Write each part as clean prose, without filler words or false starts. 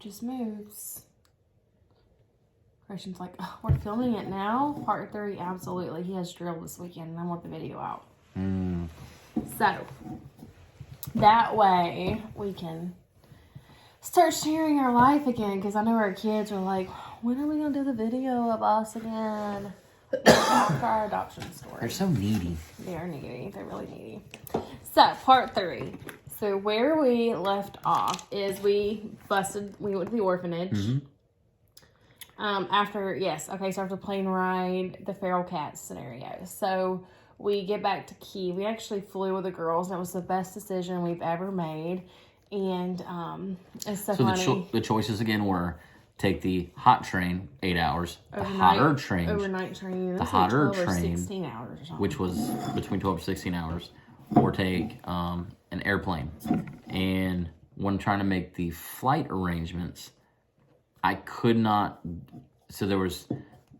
just moves. Christian's like, oh, we're filming it now? Part 3, absolutely. He has drill this weekend, and I want the video out. So, that way we can start sharing our life again, because I know our kids are like, when are we going to do the video of us again? After our adoption story. They're so needy. They're needy. They're really needy. So, part 3. So, where we left off is we went to the orphanage. After the plane ride, the feral cat scenario. So, we get back to Kiev. We actually flew with the girls, and it was the best decision we've ever made. And it's so funny. The choices again were take the hot train, 8 hours, overnight train, the hotter train, 16 hours or something. which was between 12 to 16 hours, or take an airplane. And when trying to make the flight arrangements, I could not. So there was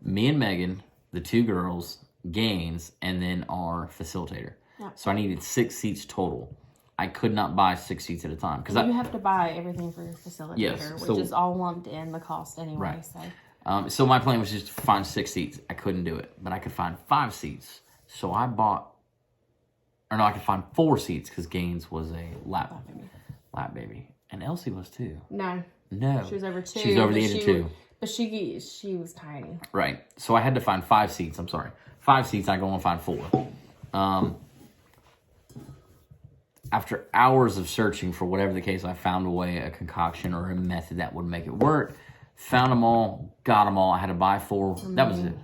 me and Megan, the 2 girls, Gaines, and then our facilitator. Yeah. So I needed 6 seats total. I could not buy 6 seats at a time because you have to buy everything for your facilitator, yes, which is all lumped in the cost anyway. Right. So my plan was just to find 6 seats. I couldn't do it, but I could find 5 seats. So I could find 4 seats because Gaines was a lap baby, and Elsie was too. No, she was over 2. She was over the age of 2. But she was tiny. Right. So I had to find 5 seats. I'm sorry, 5 seats. I go and find 4. After hours of searching for whatever the case, I found a concoction or a method that would make it work. Found them all, got them all. I had to buy 4. That was it.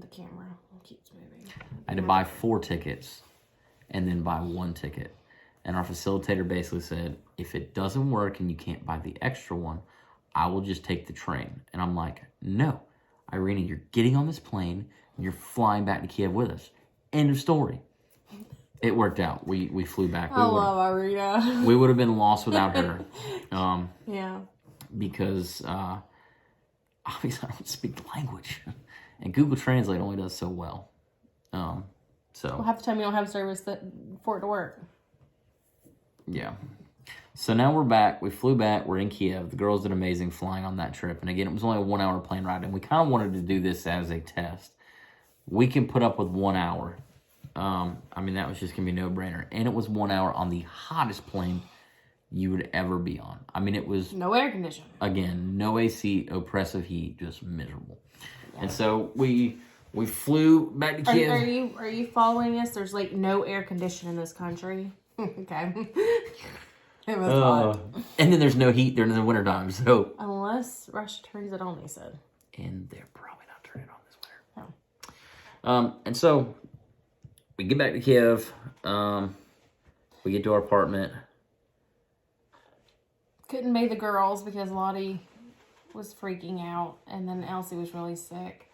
The camera keeps moving. I had to buy 4 tickets and then buy 1 ticket. And our facilitator basically said, if it doesn't work and you can't buy the extra one, I will just take the train. And I'm like, no, Irina, you're getting on this plane and you're flying back to Kiev with us. End of story. It worked out. We flew back. I love Irina. We would have been lost without her. Yeah. Because obviously I don't speak the language. And Google Translate only does so well. Well, half the time you don't have service for it to work. Yeah. So now we're back. We flew back. We're in Kiev. The girls did amazing flying on that trip. And again, it was only a 1-hour plane ride. And we kind of wanted to do this as a test. We can put up with 1 hour. That was just going to be a no-brainer. And it was 1 hour on the hottest plane you would ever be on. It was... no air conditioning. Again, no AC, oppressive heat, just miserable. Yeah. And so we flew back to Kiev. Are you following us? There's no air conditioning in this country. Okay. It was hot. And then there's no heat during the wintertime, so... unless Russia turns it on, they said. And they're probably not turning it on this winter. No. And so... we get back to Kiev. We get to our apartment. Couldn't be the girls because Lottie was freaking out, and then Elsie was really sick.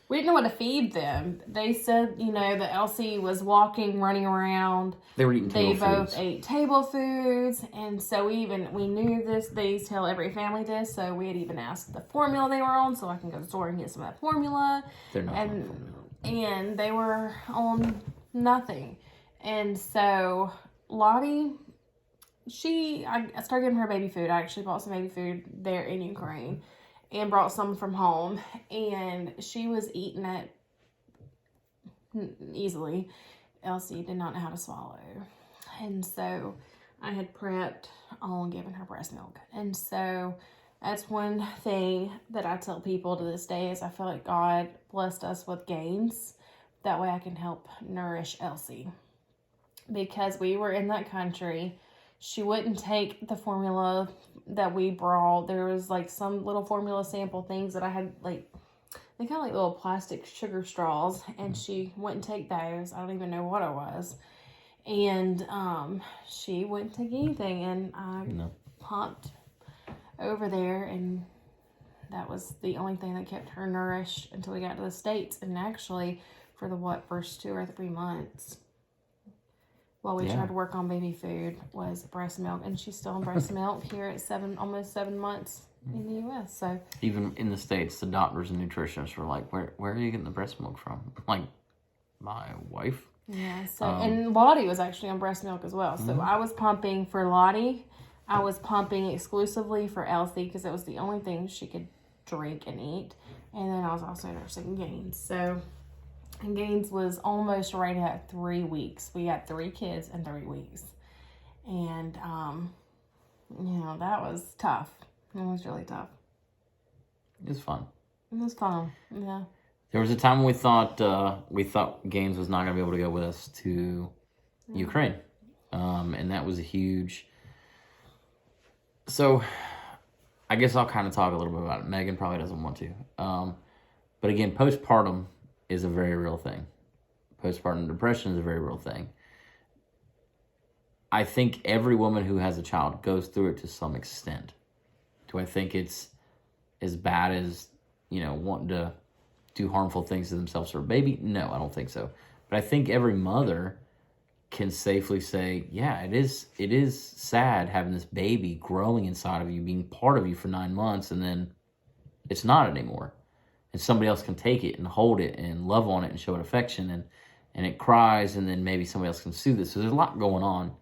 We didn't know what to feed them. They said, that Elsie was running around. They were eating table foods. They both ate table foods, and so we knew this. They tell every family this, so we had even asked the formula they were on, so I can go to the store and get some of that formula. They're not on formula. And they were on nothing. And so Lottie, I started giving her baby food. I actually bought some baby food there in Ukraine and brought some from home. And she was eating it easily. Elsie did not know how to swallow. And so I had prepped on giving her breast milk. And so that's one thing that I tell people to this day is I feel like God blessed us with Gaines. That way I can help nourish Elsie. Because we were in that country, she wouldn't take the formula that we brought. There was some little formula sample things that I had they kind of little plastic sugar straws, and she wouldn't take those. I don't even know what it was. And she wouldn't take anything, and I popped over there, and that was the only thing that kept her nourished until we got to the States. And actually, for the first 2 or 3 months while we tried to work on baby food was breast milk, and she's still on breast milk here at almost 7 months in the U.S. So even in the States, the doctors and nutritionists were like, where are you getting the breast milk from? Like, my wife. Yeah. So and Lottie was actually on breast milk as well. So I was pumping for Lottie. I was pumping exclusively for Elsie because it was the only thing she could drink and eat. And then I was also nursing Gaines. So Gaines was almost right at 3 weeks. We got 3 kids in 3 weeks. And, that was tough. It was really tough. It was fun. It was fun, yeah. There was a time when we thought Gaines was not going to be able to go with us to Ukraine. And that was a huge... So, I guess I'll kind of talk a little bit about it. Megan probably doesn't want to. But again, postpartum is a very real thing. Postpartum depression is a very real thing. I think every woman who has a child goes through it to some extent. Do I think it's as bad as, wanting to do harmful things to themselves or a baby? No, I don't think so. But I think every mother can safely say, yeah, it is sad having this baby growing inside of you, being part of you for 9 months, and then it's not anymore. And somebody else can take it and hold it and love on it and show it affection, and it cries, and then maybe somebody else can soothe it. So there's a lot going on.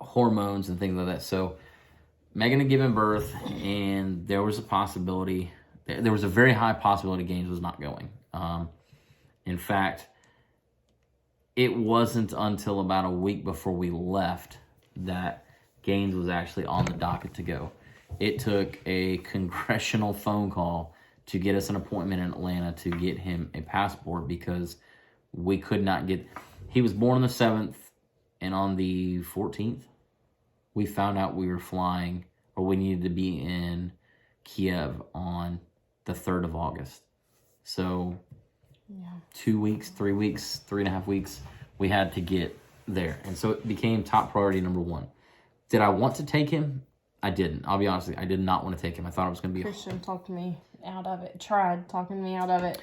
Hormones and things like that. So Megan had given birth, and there was a very high possibility Gaines was not going. In fact, it wasn't until about a week before we left that Gaines was actually on the docket to go. It took a congressional phone call to get us an appointment in Atlanta to get him a passport because we could not get... He was born on the 7th, and on the 14th, we found out we were flying, or we needed to be in Kiev on the 3rd of August. So... 2 weeks, 3 weeks, 3.5 weeks, we had to get there. And so it became top priority number 1. Did I want to take him? I didn't. I'll be honest with you. I did not want to take him. I thought it was going to be... Christian talked me out of it. Tried talking me out of it.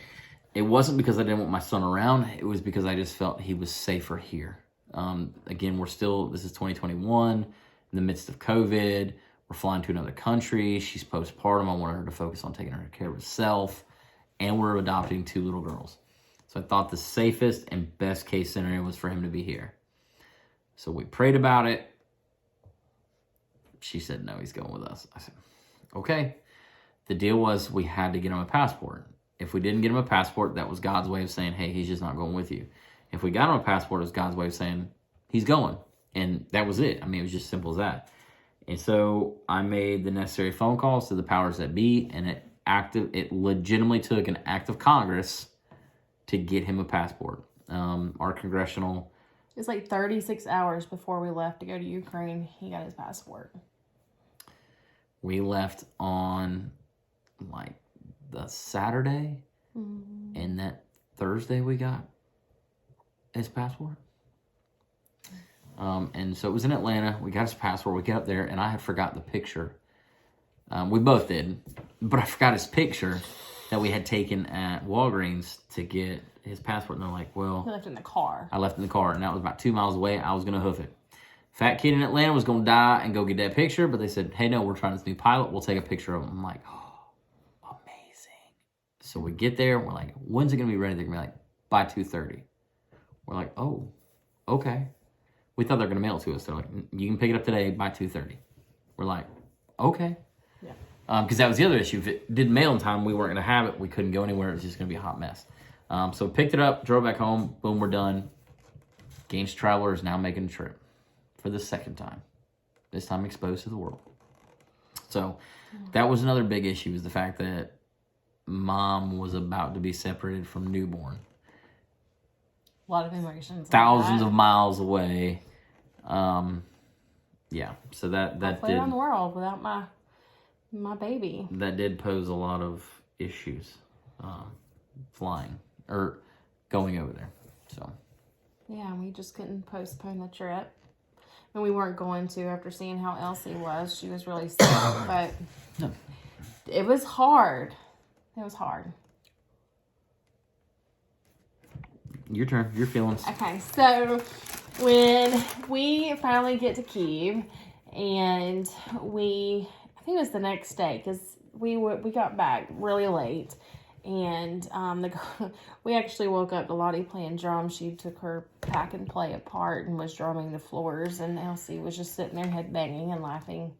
It wasn't because I didn't want my son around. It was because I just felt he was safer here. Again, this is 2021, in the midst of COVID. We're flying to another country. She's postpartum. I wanted her to focus on taking care of herself. And we're adopting 2 little girls. So I thought the safest and best case scenario was for him to be here. So we prayed about it. She said, no, he's going with us. I said, okay. The deal was we had to get him a passport. If we didn't get him a passport, that was God's way of saying, hey, he's just not going with you. If we got him a passport, it was God's way of saying, he's going. And that was it. I mean, it was just simple as that. And so I made the necessary phone calls to the powers that be, and it legitimately took an act of Congress to get him a passport. Our congressional... It's like 36 hours before we left to go to Ukraine, he got his passport. We left on, like, the Saturday, and that Thursday we got his passport. And so it was in Atlanta. We got his passport. We got up there, and I had forgot the picture. We both did, but I forgot his picture that we had taken at Walgreens to get his passport. And they're like, well... He left it in the car. I left it in the car, and that was about 2 miles away. I was going to hoof it. Fat kid in Atlanta was going to die and go get that picture, but they said, hey, no, we're trying this new pilot. We'll take a picture of him. I'm like, oh, amazing. So we get there. We're like, when's it going to be ready? They're going to be like, by 2:30. We're like, oh, okay. We thought they were going to mail it to us. They're like, you can pick it up today by 2:30. We're like, okay. Yeah. Because that was the other issue. If it didn't mail in time, we weren't going to have it. We couldn't go anywhere. It was just going to be a hot mess. So picked it up, drove back home. Boom, we're done. Gaines Traveler is now making a trip for the 2nd time. This time exposed to the world. So that was another big issue, was the fact that mom was about to be separated from newborn. A lot of emotions. Thousands of miles away. Yeah, so that did around the world without my baby. That did pose a lot of issues, flying or going over there. So yeah, we just couldn't postpone the trip, and we weren't going to after seeing how Elsie was. She was really sick, but no. It was hard. It was hard. Your turn. Your feelings. Okay, so when we finally get to Kyiv, and I think it was the next day, because we got back really late, And we actually woke up to Lottie playing drums. She took her pack and play apart and was drumming the floors, and Elsie was just sitting there head banging and laughing.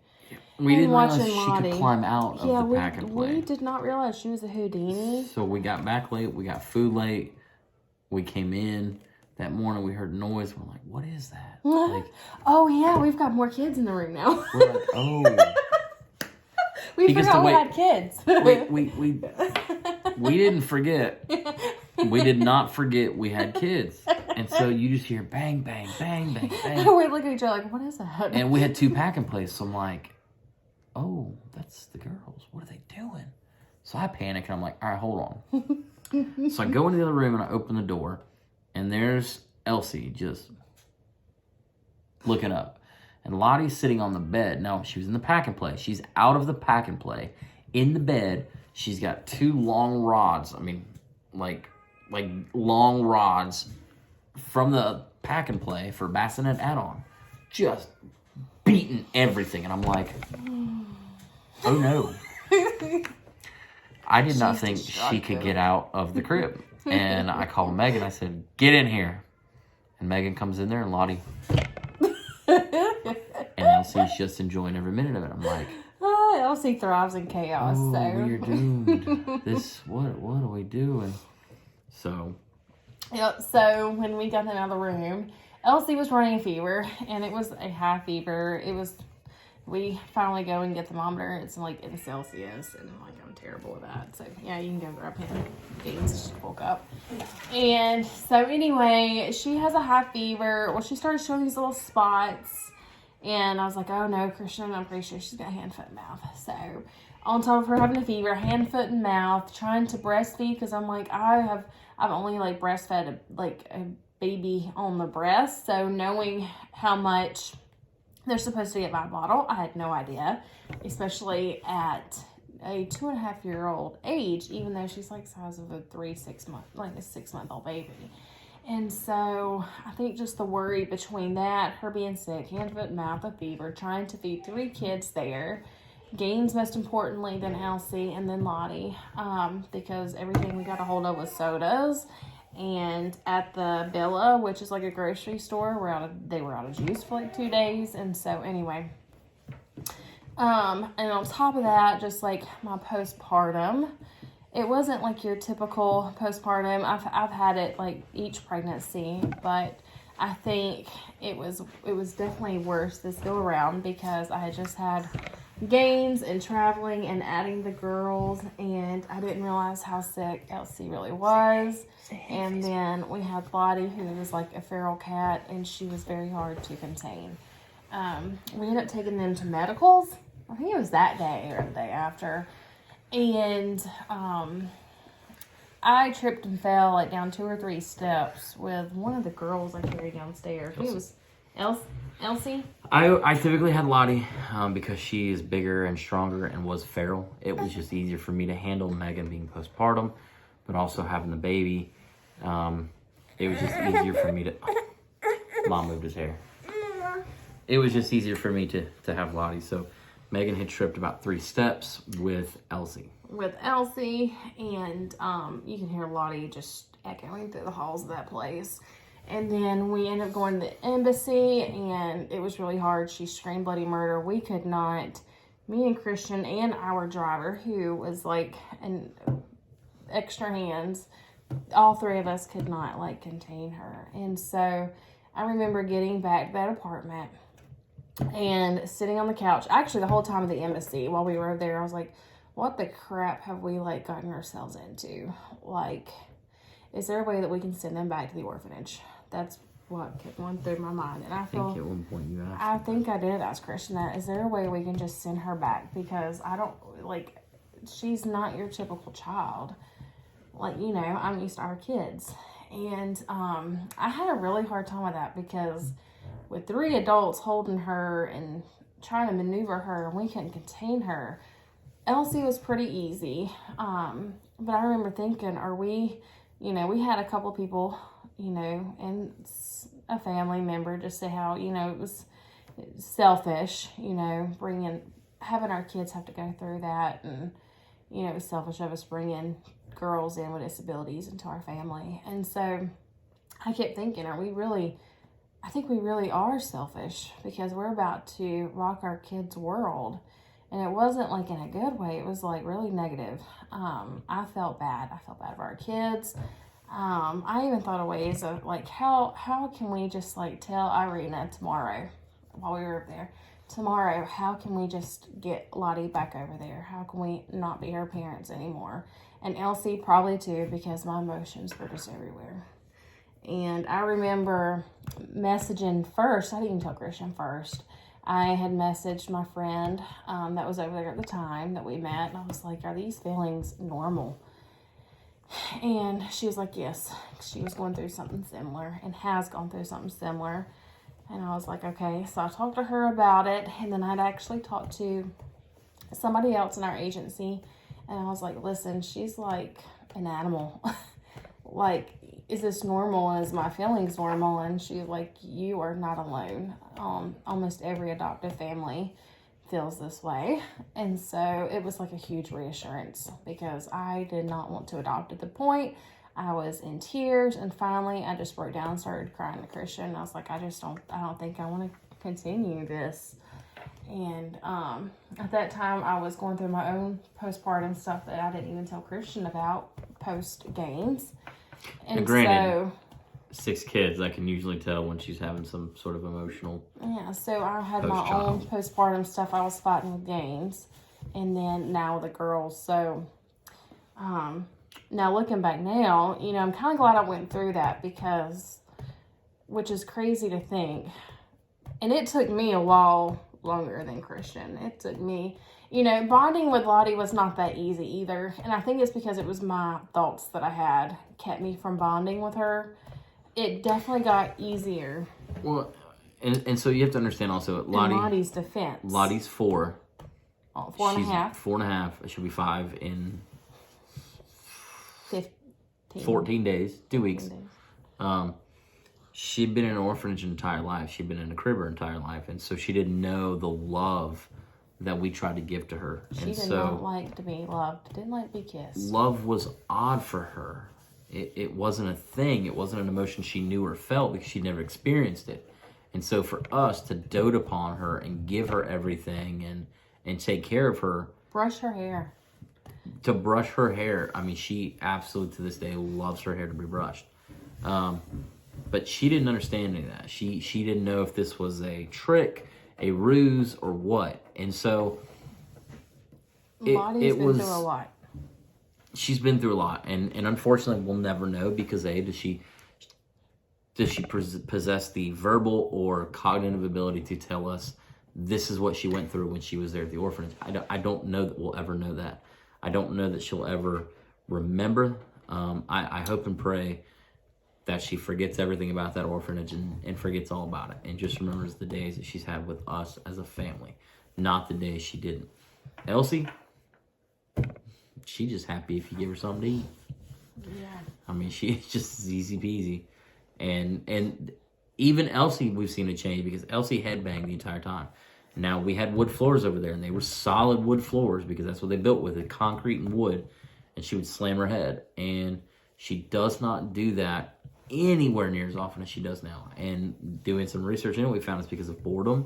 We didn't realize watching she Lottie. could climb out of the pack and play. We did not realize she was a Houdini. So we got back late. We got food late. We came in that morning. We heard noise. We're like, "What is that?" Like, oh yeah, we've got more kids in the room now. we're like, "Oh." We forgot we had kids. We didn't forget. We did not forget we had kids. And so you just hear bang, bang, bang, bang, bang. We look at each other like, what is that? And we had 2 pack and plays. So I'm like, oh, that's the girls. What are they doing? So I panic and I'm like, all right, hold on. So I go into the other room and I open the door. And there's Elsie just looking up. And Lottie's sitting on the bed. Now, she was in the pack and play. She's out of the pack and play. In the bed, she's got 2 long rods. I mean, like long rods from the pack and play for bassinet add-on. Just beating everything. And I'm like, oh no. I did not think she could get out of the crib. And I called Megan. I said, get in here. And Megan comes in there and Lottie... And Elsie's just enjoying every minute of it. I'm like, Elsie thrives in chaos. oh, So we're doomed. What are we doing? So, yep. So when we got them out of the room, Elsie was running a fever, and it was a high fever. We finally go and get the thermometer. It's like in Celsius, and I'm terrible with that. So yeah, you can go grab him. Gaines just woke up, and so anyway, she has a high fever. Well, she started showing these little spots, and I was like, oh no, Christian, I'm pretty sure she's got hand, foot, and mouth. So on top of her having a fever, hand, foot, and mouth, trying to breastfeed because I'm like, I've only like breastfed a baby on the breast, so knowing how much they're supposed to get by bottle, I had no idea, especially at a 2.5-year-old age, even though she's like the size of a 6-month-old baby. And so I think just the worry between that, her being sick, hand, foot, mouth, a fever, trying to feed 3 kids there, Gaines most importantly, then Elsie, and then Lottie, because everything we got a hold of was sodas. And at the Billa, which is like a grocery store, they were out of juice for like 2 days. And so anyway, and on top of that, just like my postpartum, it wasn't like your typical postpartum. I've had it like each pregnancy, but I think it was definitely worse this go around because I had just had Gaines and traveling and adding the girls, and I didn't realize how sick Elsie really was. And then we had Lottie, who was like a feral cat, and she was very hard to contain. We ended up taking them to medicals. I think it was that day or the day after. And I tripped and fell like down 2 or 3 steps with one of the girls I carried downstairs. I think it was Elsie. I typically had Lottie because she is bigger and stronger and was feral. It was just easier for me to handle Megan being postpartum, but also having the baby. It was just easier for me to... Mom moved his hair. It was just easier for me to have Lottie. So Megan had tripped about 3 steps with Elsie. And you can hear Lottie just echoing through the halls of that place. And then we ended up going to the embassy, and it was really hard. She screamed bloody murder. We could not, me and Christian and our driver, who was like an extra hands, all 3 of us could not like contain her. And so I remember getting back to that apartment and sitting on the couch, actually the whole time of the embassy while we were there. I was like, what the crap have we like gotten ourselves into? Like, is there a way that we can send them back to the orphanage? That's what kept going through my mind. And I think at one point you asked. I think I did ask Christian that. Is there a way we can just send her back? Because I don't, like, she's not your typical child. Like, you know, I'm used to our kids. And I had a really hard time with that because with 3 adults holding her and trying to maneuver her, and we couldn't contain her. Elsie was pretty easy. But I remember thinking, we had a couple people, and a family member just say how, it was selfish, having our kids have to go through that. And, it was selfish of us bringing girls in with disabilities into our family. And so I kept thinking, I think we really are selfish because we're about to rock our kids' world. And it wasn't like in a good way. It was like really negative. I felt bad. I felt bad for our kids. I even thought of ways of like, how can we just like tell Irina tomorrow while we were up there, tomorrow, how can we just get Lottie back over there? How can we not be her parents anymore? And Elsie probably too, because my emotions were just everywhere. And I remember messaging first. I didn't even tell Christian first. I had messaged my friend that was over there at the time that we met. And I was like, are these feelings normal? And she was like, yes. She was going through something similar and has gone through something similar. And I was like, okay. So I talked to her about it. And then I'd actually talked to somebody else in our agency. And I was like, listen, she's like an animal. Like, is this normal? Is my feelings normal? And she's like, you are not alone. Almost every adoptive family feels this way. And so it was like a huge reassurance because I did not want to adopt at the point. I was in tears, and finally I just broke down and started crying to Christian. I was like, I don't think I want to continue this. And at that time I was going through my own postpartum stuff that I didn't even tell Christian about post gains. And granted, 6 kids, I can usually tell when she's having some sort of emotional. Yeah, so I had my own postpartum stuff I was fighting with Gaines, and then now with the girls. So, now looking back now, you know, I'm kind of glad I went through that because, which is crazy to think, and it took me a while longer than Christian. It took me, you know, bonding with Lottie was not that easy either, and I think it's because it was my thoughts that I had kept me from bonding with her. It definitely got easier. Well, and so you have to understand also, Lottie's defense. Lottie's 4. Oh, 4.5. 4.5. She'll be 5 in 15. 14 days, 2 weeks. She'd been in an orphanage her entire life. She'd been in a crib her entire life. And so she didn't know the love that we tried to give to her. She did not like to be loved. Didn't like to be kissed. Love was odd for her. It wasn't a thing. It wasn't an emotion she knew or felt because she'd never experienced it. And so for us to dote upon her and give her everything and take care of her. Brush her hair. To brush her hair. I mean, she absolutely to this day loves her hair to be brushed. But she didn't understand any of that. She didn't know if this was a trick, a ruse, or what. And so Lottie's been through a lot. She's been through a lot, and unfortunately, we'll never know because does she possess the verbal or cognitive ability to tell us this is what she went through when she was there at the orphanage? I don't know that we'll ever know that. I don't know that she'll ever remember. I hope and pray that she forgets everything about that orphanage and forgets all about it and just remembers the days that she's had with us as a family, not the days she didn't. Elsie, she's just happy if you give her something to eat. Yeah. I mean, she's just easy peasy. And even Elsie, we've seen a change because Elsie headbanged the entire time. Now, we had wood floors over there, and they were solid wood floors because that's what they built with, concrete and wood. And she would slam her head. And she does not do that anywhere near as often as she does now. And doing some research in it, we found it's because of boredom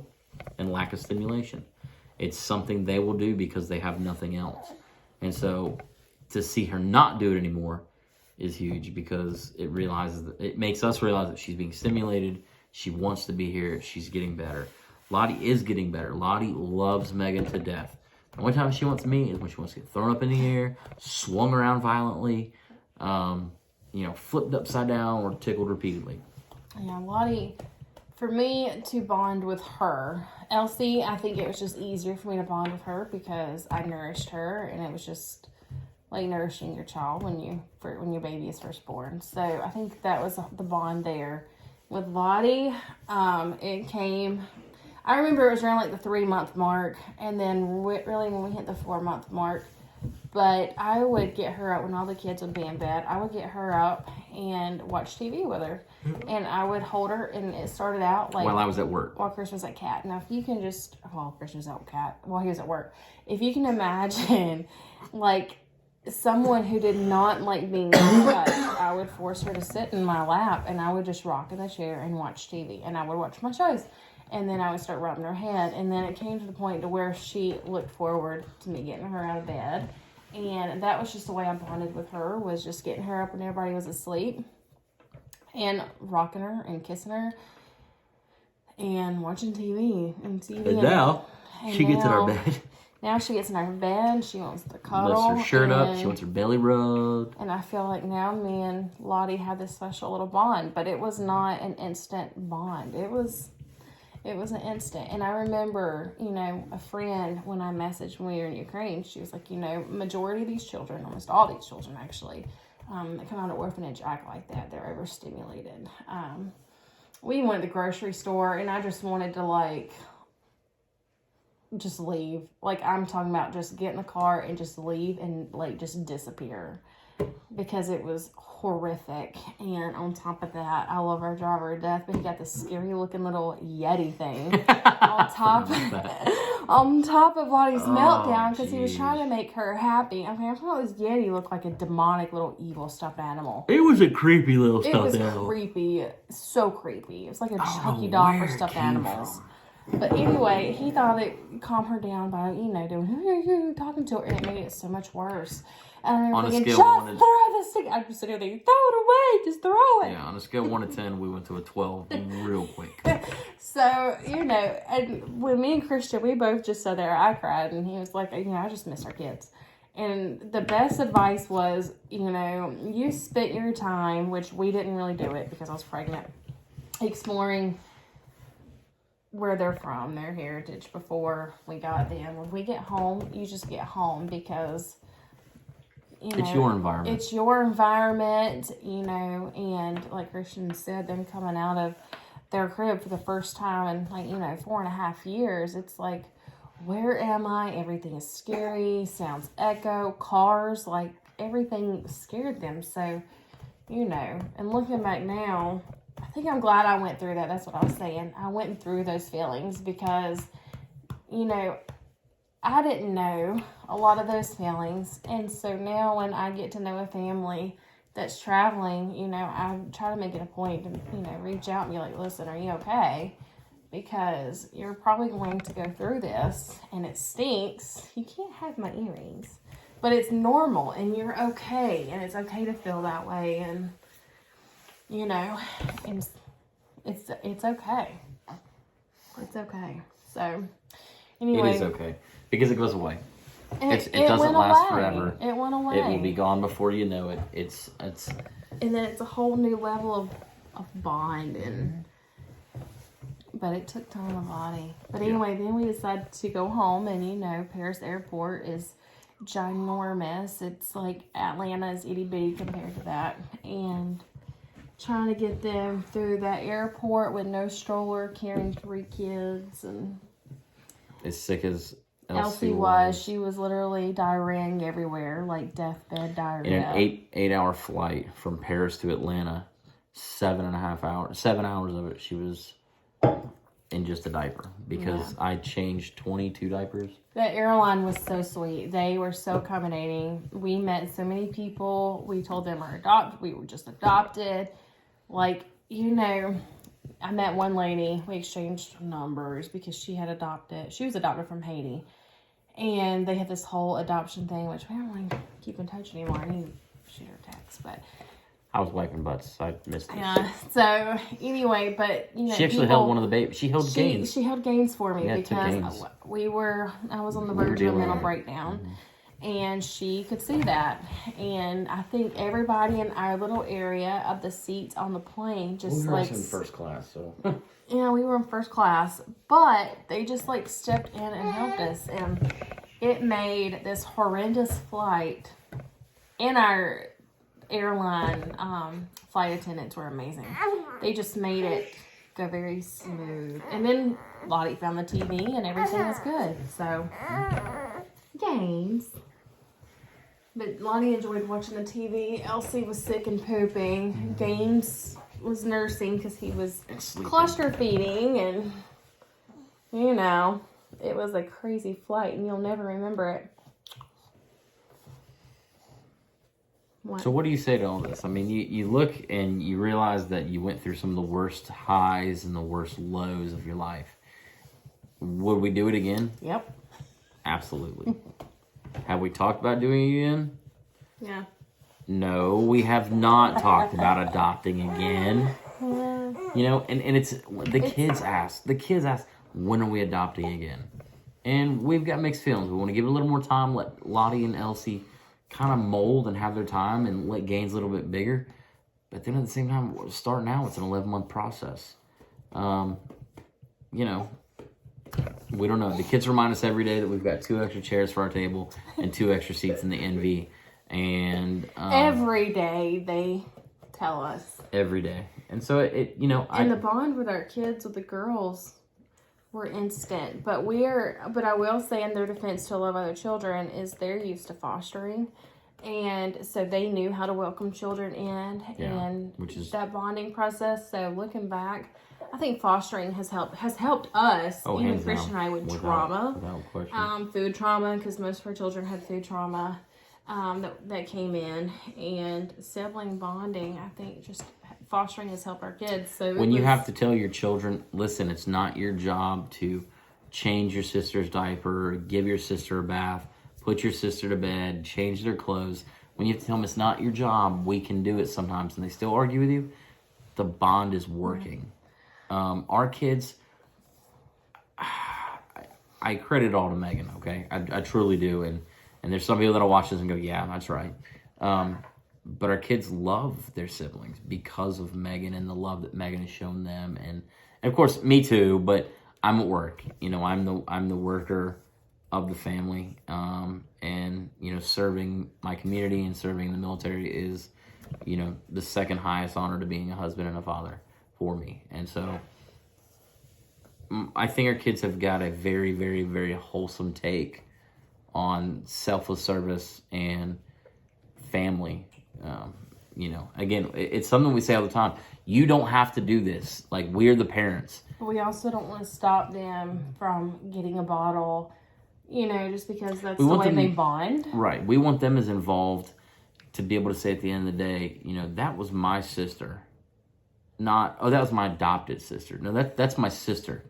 and lack of stimulation. It's something they will do because they have nothing else. And so to see her not do it anymore is huge because it makes us realize that she's being stimulated. She wants to be here. She's getting better. Lottie is getting better. Lottie loves Megan to death. The only time she wants me is when she wants to get thrown up in the air, swung around violently, flipped upside down or tickled repeatedly. Yeah, Lottie, for me to bond with her, Elsie, I think it was just easier for me to bond with her because I nourished her, and it was just like nourishing your child when your baby is first born. So I think that was the bond there. With Lottie, it came. I remember it was around like the 3-month mark, and then really when we hit the 4-month mark. But I would get her up when all the kids would be in bed. I would get her up and watch TV with her. And I would hold her, and it started out like... While I was at work. While Chris was at CAT. Now, if you can just... Well, Chris was at CAT while he was at work. If you can imagine, like, someone who did not like being touched, I would force her to sit in my lap, and I would just rock in the chair and watch TV, and I would watch my shows, and then I would start rubbing her head, and then it came to the point to where she looked forward to me getting her out of bed, and that was just the way I bonded with her, was just getting her up when everybody was asleep, and rocking her and kissing her, and watching TV and TV. And now, she gets in our bed. Now she gets in her bed. She wants to cuddle. Lifts her shirt up. She wants her belly rubbed. And I feel like now me and Lottie have this special little bond, but it was not an instant bond. It was an instant. And I remember, a friend, when I messaged when we were in Ukraine, she was like, majority of these children, almost all these children actually, that come out of orphanage act like that. They're overstimulated. We went to the grocery store, and I just wanted to just leave. I'm talking about just get in the car and just leave and just disappear, because it was horrific. And on top of that, I love our driver to death, but he got this scary looking little Yeti thing on top of Lottie's meltdown, because he was trying to make her happy. I mean, I thought this Yeti looked like a demonic little evil stuffed animal. It was a creepy little stuffed animal. It was creepy, so creepy. It was like a Chucky doll for stuffed animals. But anyway, he thought it calmed her down by, doing talking to her, and it made it so much worse. And I was thinking, just throw this thing. I'm just sitting there thinking, throw it away, just throw it. Yeah, on a scale of 1 to 10, we went to a 12 real quick. So, and when me and Christian, we both just sat there, I cried, and he was like, I just miss our kids. And the best advice was, you spent your time, which we didn't really do it because I was pregnant, exploring where they're from, their heritage, before we got them. When we get home, you just get home, because it's your environment. It's your environment, and like Christian said, them coming out of their crib for the first time in 4.5 years, it's like, where am I? Everything is scary, sounds echo, cars, everything scared them. So, and looking back now, I think I'm glad I went through that. That's what I was saying. I went through those feelings because, I didn't know a lot of those feelings. And so now when I get to know a family that's traveling, I try to make it a point to, reach out and be like, listen, are you okay? Because you're probably going to go through this, and it stinks. You can't have my earrings. But it's normal, and you're okay. And it's okay to feel that way. And and it's okay. It's okay. So, anyway. It is okay. Because it goes away. It it doesn't went last away. forever. It went away. It will be gone before you know it. And then it's a whole new level of bond. But it took time of Lottie. But anyway, then we decided to go home. And, Paris Airport is ginormous. It's like Atlanta's itty bitty compared to that. And trying to get them through that airport with no stroller, carrying 3 kids, and as sick as Elsie was. She was literally diarrheaing everywhere, like deathbed diarrhea. In an 8-hour flight from Paris to Atlanta, 7.5 hours, 7 hours of it, she was in just a diaper, because I changed 22 diapers. The airline was so sweet. They were so accommodating. We met so many people. We told them we were just adopted. I met one lady. We exchanged numbers because she had adopted. She was adopted from Haiti. And they had this whole adoption thing, which we don't really keep in touch anymore. I need to shoot her a text, but I was wiping butts. So I missed it. Yeah. So anyway, but she actually held one of the babies. She held Gaines. She held Gaines for me because Gaines. I was on the verge of a mental breakdown. Mm-hmm. And she could see that. And I think everybody in our little area of the seats on the plane just we were in first class, so we were in first class, but they just stepped in and helped us, and it made this horrendous flight. And our airline flight attendants were amazing. They just made it go very smooth. And then Lottie found the TV and everything was good. So games. But Lonnie enjoyed watching the TV. Elsie was sick and pooping. Gaines was nursing because he was cluster feeding. And, it was a crazy flight. And you'll never remember it. So what do you say to all this? I mean, you look and you realize that you went through some of the worst highs and the worst lows of your life. Would we do it again? Yep. Absolutely. Have we talked about doing it again? Yeah. No, we have not talked about adopting again. Yeah. You know, and it's the kids ask, when are we adopting again? And we've got mixed feelings. We want to give it a little more time, let Lottie and Elsie kind of mold and have their time, and let Gaines a little bit bigger. But then at the same time, start now. It's an 11-month process. You know, we don't know. The kids remind us every day that we've got 2 extra chairs for our table and 2 extra seats in the NV. And every day they tell us. Every day. And so it you know, and the bond with our kids, with the girls, were instant. But I will say, in their defense to a lot of other children, is they're used to fostering, and so they knew how to welcome children in, and which is that bonding process. So looking back, I think fostering has helped us, even Christian and I, with trauma, without question. Food trauma, because most of our children had food trauma that came in, and sibling bonding. I think just fostering has helped our kids. So when you have to tell your children, listen, it's not your job to change your sister's diaper, give your sister a bath, put your sister to bed, change their clothes. When you have to tell them it's not your job, we can do it sometimes, and they still argue with you, the bond is working. Our kids, I credit all to Megan, okay? I truly do, and there's some people that'll watch this and go, yeah, that's right. But our kids love their siblings because of Megan and the love that Megan has shown them, and of course me too. But I'm at work, you know. I'm the worker of the family, and you know, serving my community and serving the military is, you know, the second highest honor to being a husband and a father for me. And so I think our kids have got a very, very, very wholesome take on selfless service and family. You know, again, it's something we say all the time. You don't have to do this. Like, we're the parents. But we also don't want to stop them from getting a bottle, you know, just because that's the way they bond. Right. We want them as involved to be able to say at the end of the day, you know, that was my sister. Not, oh, that was my adopted sister. No, that's my sister.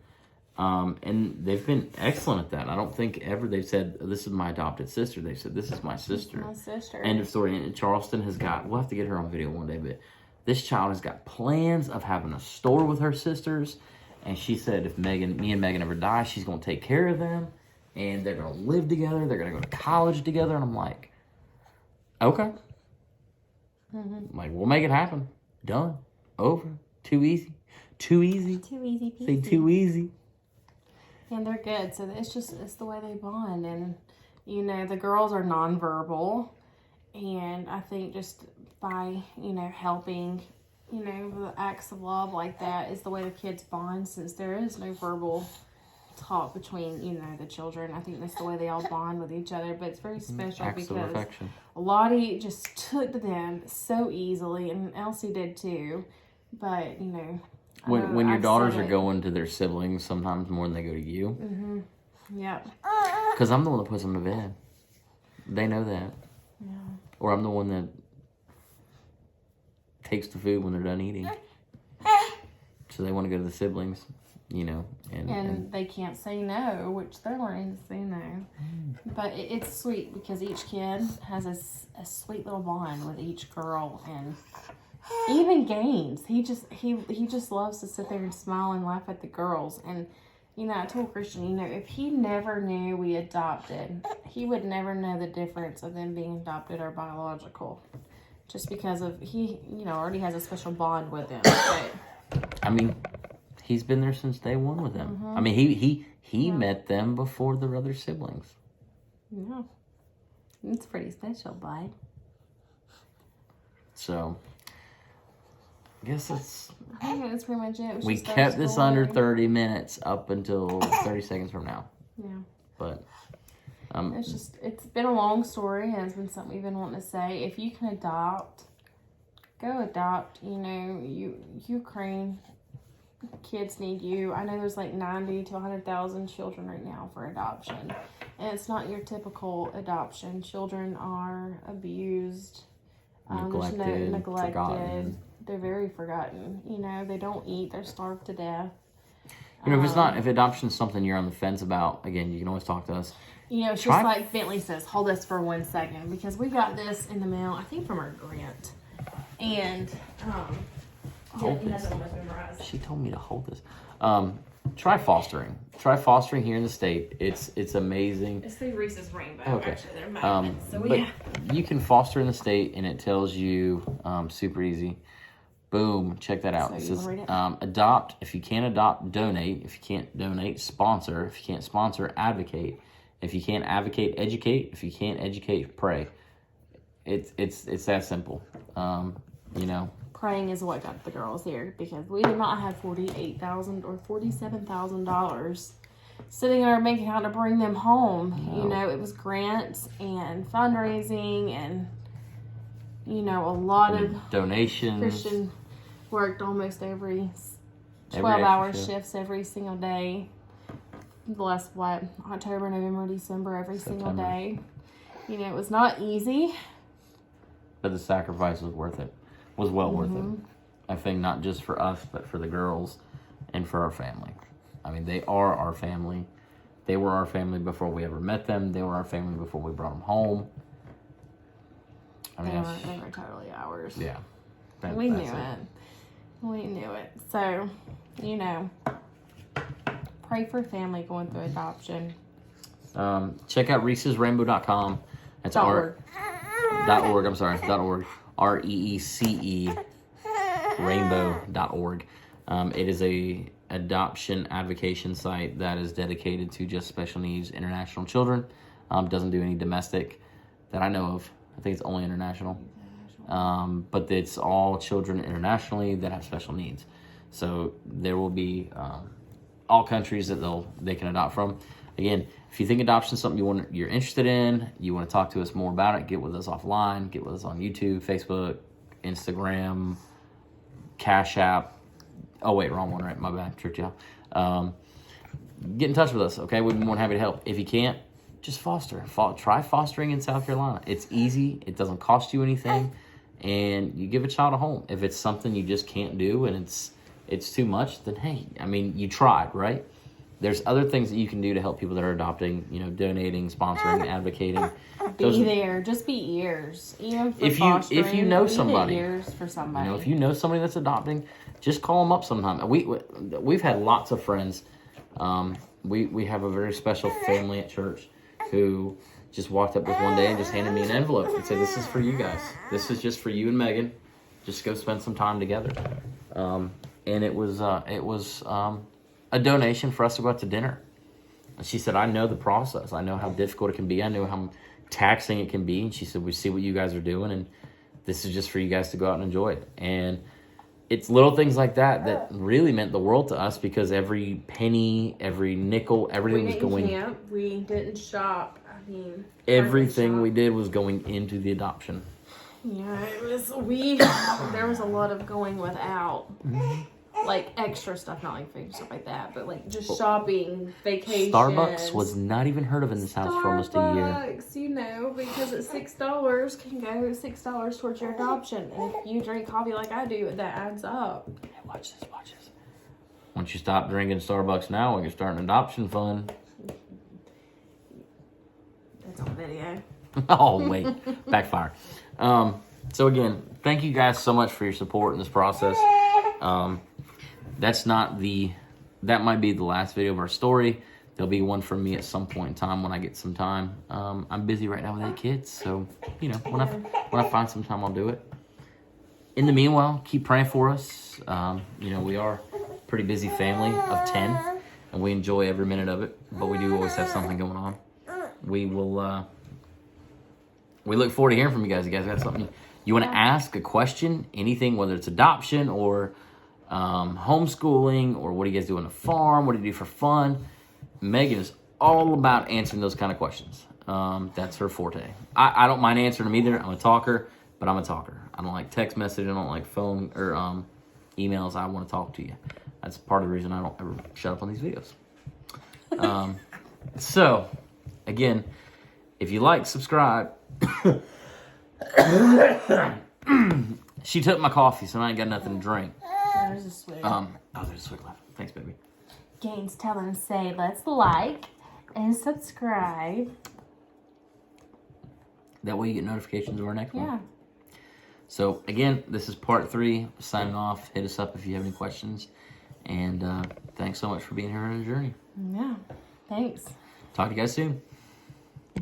And they've been excellent at that. I don't think ever they've said, this is my adopted sister. They've said, this is my sister. My sister. End of story. And Charleston has got, we'll have to get her on video one day, but this child has got plans of having a store with her sisters. And she said, if me and Megan ever die, she's going to take care of them. And they're going to live together. They're going to go to college together. And I'm like, okay. I'm like, we'll make it happen. Done. Over. Too easy. Too easy. Too easy peasy. Say too easy. And they're good. So it's the way they bond. And, you know, the girls are nonverbal. And I think just by, you know, helping, you know, the acts of love like that is the way the kids bond, since there is no verbal talk between, you know, the children. I think that's the way they all bond with each other. But it's very special because Lottie just took to them so easily, and Elsie did too. But, you know, when your daughters are going to their siblings sometimes more than they go to you. Mm-hmm. Yeah. Because I'm the one that puts them to bed. They know that. Yeah. Or I'm the one that takes the food when they're done eating. So they want to go to the siblings, you know. And they can't say no, which they're learning to say no. But it's sweet because each kid has a sweet little bond with each girl. And even Gaines, he just loves to sit there and smile and laugh at the girls. And, you know, I told Christian, you know, if he never knew we adopted, he would never know the difference of them being adopted or biological. Just because of he, you know, already has a special bond with them. But, I mean, he's been there since day one with them. I mean, he met them before their other siblings. Yeah. It's pretty special, bud. So, I guess I think that's pretty much it. We kept this under 30 minutes up until 30 seconds from now. Yeah. But it's been a long story, and it's been something we've been wanting to say. If you can adopt, go adopt. You know, Ukraine kids need you. I know there's like 90 to 100,000 children right now for adoption, and it's not your typical adoption. Children are abused. neglected, forgotten. They're very forgotten. You know, they don't eat. They're starved to death. You know, if adoption is something you're on the fence about, again, you can always talk to us. You know, it's just like Bentley says, hold this for 1 second, because we got this in the mail, I think from our grant. And, Hold he this. has it almost memorized. She told me to hold this. Try fostering. Try fostering here in the state. It's amazing. It's through Reese's Rainbow. Okay. Actually, they're magnets. So But you can foster in the state, and it tells you super easy. Boom, check that out. So It you says wanna read it? adopt. If you can't adopt, donate. If you can't donate, sponsor. If you can't sponsor, advocate. If you can't advocate, educate. If you can't educate, pray. It's that simple. You know. Praying is what got the girls here, because we did not have $48,000 or $47,000 sitting in our bank account to bring them home. No. You know, it was grants and fundraising and, you know, a lot of Donations. Christian worked almost every Every 12-hour extra shift. shifts every single day. The last, October, November, December, every single September. day. You know, it was not easy. But the sacrifice was worth it. Was well worth Mm-hmm. it. I think not just for us, but for the girls and for our family. I mean, they are our family. They were our family before we ever met them. They were our family before we brought them home. I mean, They were totally ours. yeah. We knew it. We knew it. So, you know, pray for family going through adoption. Check out Reese'sRainbow.com. That's .org. .org. I'm sorry. .org. REECE rainbow.org. It is a adoption advocation site that is dedicated to just special needs international children. Doesn't do any domestic that I know of. I think it's only international. But it's all children internationally that have special needs. So there will be all countries that they can adopt from. Again, if you think adoption is something you're interested in, you want to talk to us more about it, get with us offline, get with us on YouTube, Facebook, Instagram, Cash App. Oh wait, wrong one, right? My bad, tricked you out. Get in touch with us, okay? We'd be more than happy to help. If you can't, just foster. Try fostering in South Carolina. It's easy. It doesn't cost you anything, and you give a child a home. If it's something you just can't do and it's too much, then hey, I mean, you tried, right? There's other things that you can do to help people that are adopting, you know, donating, sponsoring, advocating. Be there. Just be ears. Even for If fostering, you know be the somebody, ears for somebody. you know, if you know somebody that's adopting, just call them up sometime. We've had lots of friends. We have a very special family at church who just walked up with one day and just handed me an envelope and said, "This is for you guys. This is just for you and Megan. Just go spend some time together." And it was a donation for us to go out to dinner. And she said, "I know the process. I know how difficult it can be. I know how taxing it can be." And she said, "We see what you guys are doing, and this is just for you guys to go out and enjoy it." And it's little things like that really meant the world to us, because every penny, every nickel, everything was going. We didn't shop. I mean, Everything we did was going into the adoption. Yeah, it was. There was a lot of going without. Like extra stuff, not like food and stuff like that, but like just shopping, vacations. Starbucks was not even heard of in this house for almost a year. Starbucks, you know, because it's $6 can go $6 towards your adoption, and if you drink coffee like I do, that adds up. Hey, watch this. Once you stop drinking Starbucks now, we can start an adoption fund. That's on video. Oh wait, backfire. So again, thank you guys so much for your support in this process. That might be the last video of our story. There'll be one from me at some point in time when I get some time. I'm busy right now with 8 kids, so you know, when I find some time, I'll do it. In the meanwhile, keep praying for us. You know, we are a pretty busy family of 10, and we enjoy every minute of it. But we do always have something going on. We will. We look forward to hearing from you guys. You guys got something you want to ask, a question, anything, whether it's adoption or homeschooling, or what do you guys do on the farm? What do you do for fun? Megan is all about answering those kind of questions. That's her forte. I don't mind answering them either. I'm a talker, but I'm a talker. I don't like text message. I don't like phone or emails. I want to talk to you. That's part of the reason I don't ever shut up on these videos. So, again, if you like, subscribe. she took my coffee, so I ain't got nothing to drink. There's a swig. Oh, there's a swig left. Thanks, baby. Gaines, tell them, say, let's like and subscribe. That way you get notifications of our next one. Yeah. So, again, this is part 3. Signing off. Hit us up if you have any questions. And thanks so much for being here on the journey. Yeah. Thanks. Talk to you guys soon.